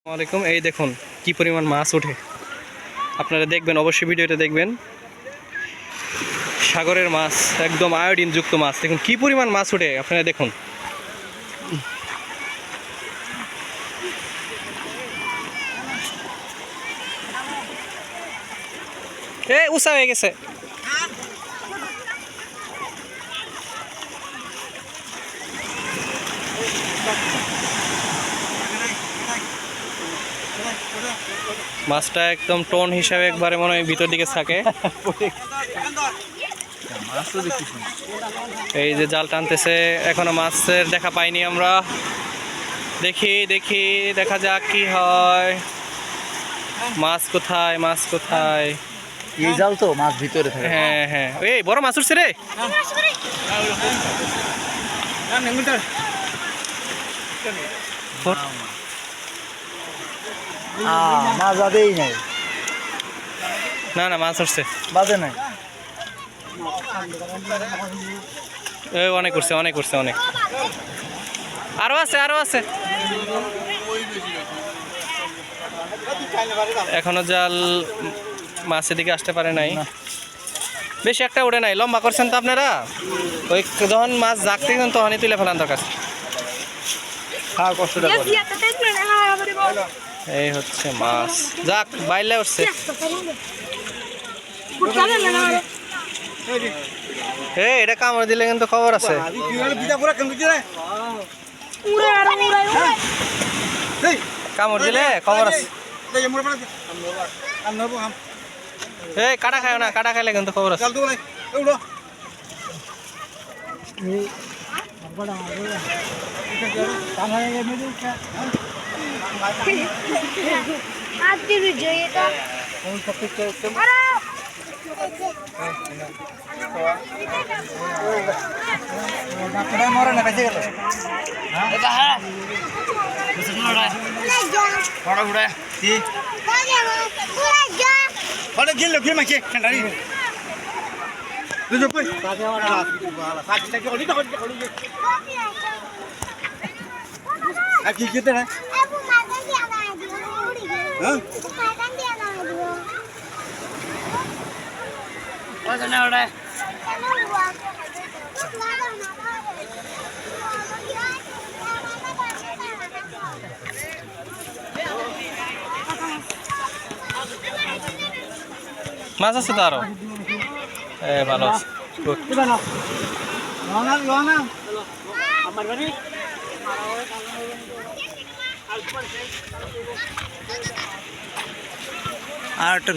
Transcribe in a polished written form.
আসসালামাইকুম। এই দেখুন কি পরিমাণ মাছ ওঠে, আপনারা দেখবেন, অবশ্যই ভিডিওটা দেখবেন। সাগরের মাছ, একদম আয়োডিন যুক্ত মাছ। দেখুন কি পরিমাণ মাছ ওঠে, আপনারা দেখুন। উঁচা হয়ে গেছে। মাছটা একদম টন হিসাবে একবারে মনে হয় ভিতর দিকে থাকে। এই যে জাল টানতেছে, এখনো মাছের দেখা পাইনি আমরা। দেখি দেখি, দেখা যাক কি হয়। মাছ কোথায়, মাছ কোথায়? এই জাল তো মাছ ভিতরে থাকে। হ্যাঁ হ্যাঁ, এই বড় মাছ উঠছে রে। মাছ বাদেই নাই। না না, মাছ উঠছে, বাদে নাই। অনেক উঠছে, অনেক উঠছে, অনেক। আরো আছে, আরো আছে। এখনো জাল মাছের দিকে আসতে পারে নাই, বেশি একটা উঠে নাই। লম্বা করছেন তো আপনারা, ওই যখন মাছ জাগতে তখনই তুলে ফেলান দরকার। খাওয়া কষ্টটা করে। এই হচ্ছে মাছ, যাক বাইলে উঠছে। এটা কামড় দিলে কিন্তু খবর আছে। কামড় দিলে খবর আছে। কাটা খায় না, কাটা খাইলে কিন্তু খবর আছে। মরে না বেঁচে গেল। কি খেতে না মাছ আছে তো আরো। ভালো আছে। আর একটা